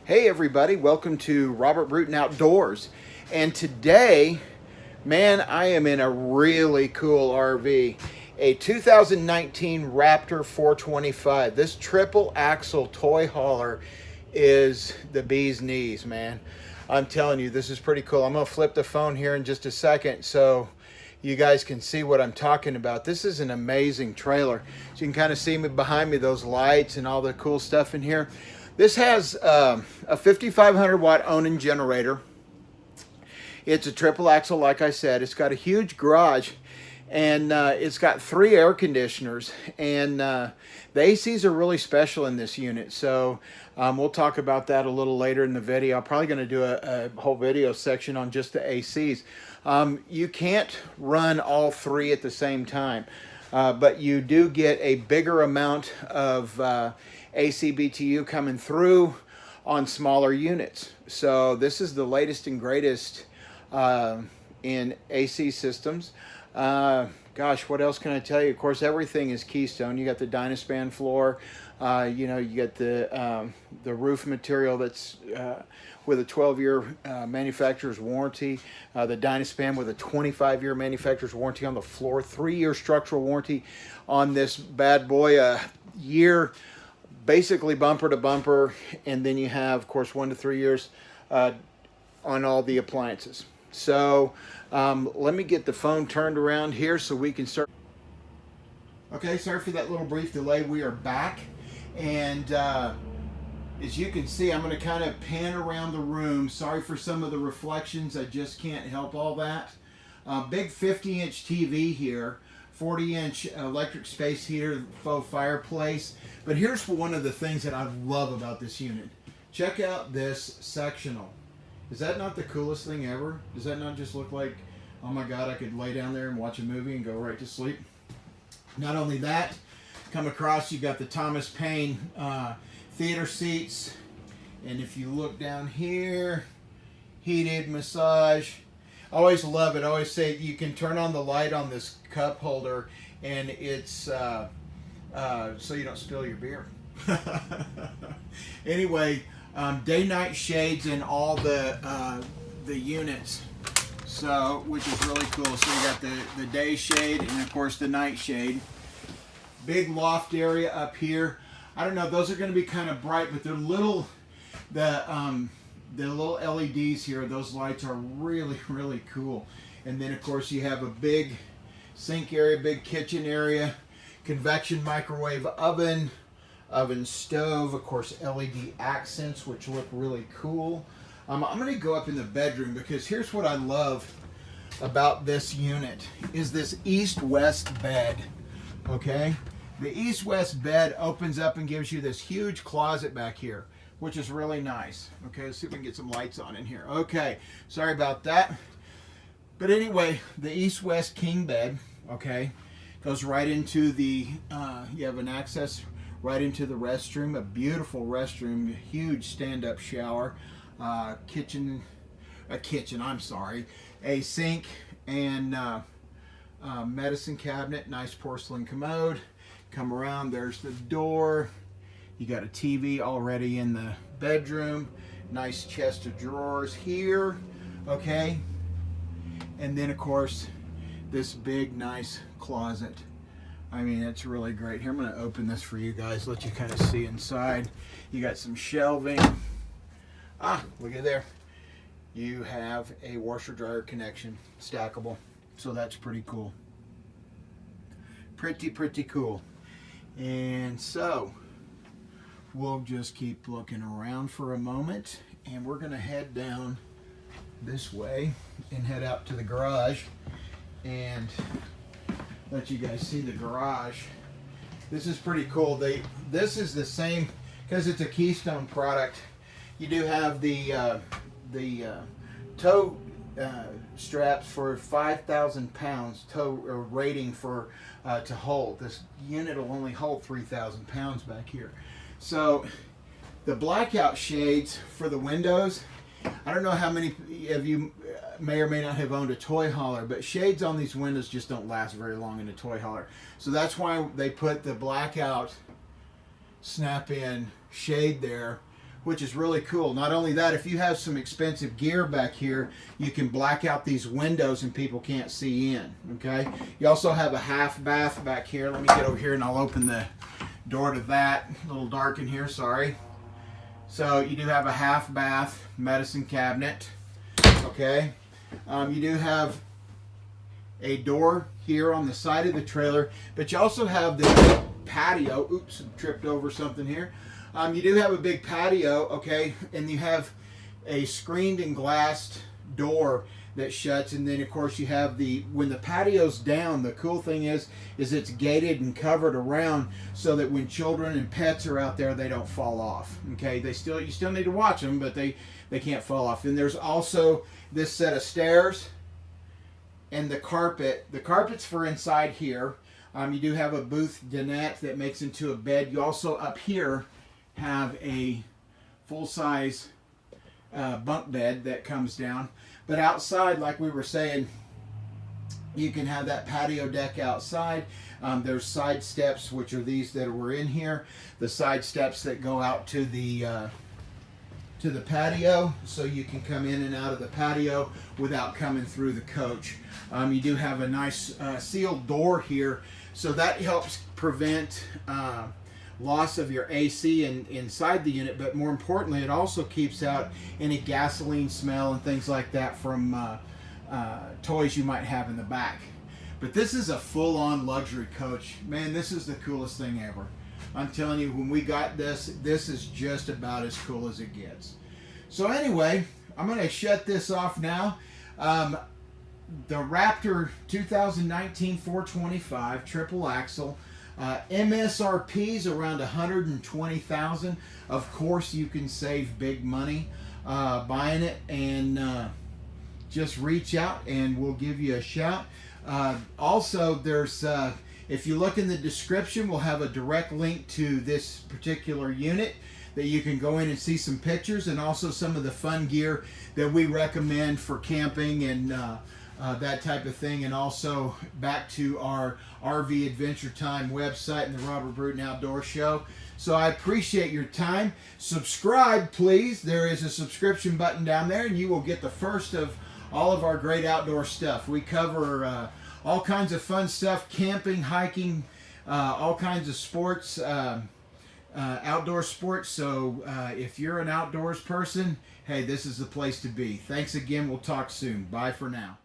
Hey everybody, welcome to Robert Bruton Outdoors. And today, man, I am in a really cool RV. A 2019 Raptor 425. This triple axle toy hauler is the bee's knees, man. I'm telling you, this is pretty cool. I'm gonna flip the phone here in just a second so you guys can see what I'm talking about. This is an amazing trailer. So you can kind of see me behind me, those lights and all the cool stuff in here. This has a 5,500 watt Onan generator. It's a triple axle, like I said. It's got a huge garage, and it's got 3 air conditioners, and the ACs are really special in this unit. So we'll talk about that a little later in the video. I'm probably going to do a whole video section on just the ACs. You can't run all 3 at the same time, but you do get a bigger amount of AC BTU coming through on smaller units. So this is the latest and greatest in AC systems. Gosh, what else can I tell you? Of course, everything is Keystone. You got the Dynaspan floor. You know, you get the roof material that's with a 12-year manufacturer's warranty. The Dynaspan with a 25-year manufacturer's warranty on the floor. 3-year structural warranty on this bad boy. A year, basically bumper to bumper, and then you have, of course, 1 to 3 years on all the appliances. So let me get the phone turned around here so we can start. Okay, sorry for that little brief delay. We are back, and as you can see, I'm going to kind of pan around the room. Sorry for some of the reflections. I just can't help all that. Big 50-inch TV here. 40-inch electric space heater, faux fireplace. But here's one of the things that I love about this unit. Check out this sectional. Is that not the coolest thing ever? Does that not just look like, oh my God, I could lay down there and watch a movie and go right to sleep? Not only that, come across, you got the Thomas Paine theater seats. And if you look down here, heated massage. I always love it. I always say you can turn on the light on this cup holder, and it's so you don't spill your beer. Anyway, day-night shades in all the units, so which is really cool. So you got the day shade and of course the night shade. Big loft area up here. I don't know. Those are going to be kind of bright, but they're little. The little LEDs here, those lights are really, really cool. And then, of course, you have a big sink area, big kitchen area, convection microwave oven, stove, of course, LED accents, which look really cool. I'm going to go up in the bedroom because here's what I love about this unit is this east-west bed, okay? The east-west bed opens up and gives you this huge closet back here, which is really nice. Okay, let's see if we can get some lights on in here. Okay, sorry about that. But anyway, the east-west king bed, okay, goes right into the, you have an access right into the restroom, a beautiful restroom, a huge stand-up shower, a sink, and medicine cabinet, nice porcelain commode. Come around, there's the door. You got a TV already in the bedroom. Nice chest of drawers here, okay? And then, of course, this big, nice closet. I mean, it's really great. Here, I'm going to open this for you guys, let you kind of see inside. You got some shelving. Look at there. You have a washer-dryer connection, stackable. So that's pretty cool. Pretty cool. And so we'll just keep looking around for a moment, and we're going to head down this way and head out to the garage and let you guys see the garage. This is pretty cool. This is the same, because it's a Keystone product. You do have the tow straps for 5,000 pounds tow rating for to hold. This unit will only hold 3,000 pounds back here. So the blackout shades for the windows, I don't know how many of you may or may not have owned a toy hauler, but shades on these windows just don't last very long in a toy hauler. So that's why they put the blackout snap-in shade there which is really cool. Not only that, if you have some expensive gear back here, you can black out these windows and people can't see in, okay? You also have a half bath back here. Let me get over here and I'll open the door to that. A little dark in here, sorry. So you do have a half bath medicine cabinet, okay? You do have a door here on the side of the trailer, but you also have the patio. Oops, tripped over something here. You do have a big patio, okay, and you have a screened and glassed door that shuts, and then of course you have when the patio's down, the cool thing is it's gated and covered around so that when children and pets are out there, they don't fall off, okay? You still need to watch them, but they can't fall off. And there's also this set of stairs and the carpet. The carpet's for inside here. You do have a booth dinette that makes into a bed. You also up here have a full-size bunk bed that comes down. But outside, like we were saying, you can have that patio deck outside. There's side steps, which are these that were in here. The side steps that go out to the patio, so you can come in and out of the patio without coming through the coach. You do have a nice sealed door here, so that helps prevent loss of your AC inside the unit, but more importantly, it also keeps out any gasoline smell and things like that from toys you might have in the back. But this is a full-on luxury coach. Man, this is the coolest thing ever. I'm telling you, when we got this is just about as cool as it gets. So anyway, I'm going to shut this off now. The Raptor 2019 425 triple axle. MSRP's around $120,000. Of course, you can save big money buying it, and just reach out and we'll give you a shout. Also, there's if you look in the description, we'll have a direct link to this particular unit that you can go in and see some pictures, and also some of the fun gear that we recommend for camping and that type of thing. And also back to our RV Adventure Time website and the Robert Bruton Outdoor Show. So I appreciate your time. Subscribe, please. There is a subscription button down there, and you will get the first of all of our great outdoor stuff. We cover all kinds of fun stuff, camping, hiking, all kinds of sports, outdoor sports. So if you're an outdoors person, hey, this is the place to be. Thanks again. We'll talk soon. Bye for now.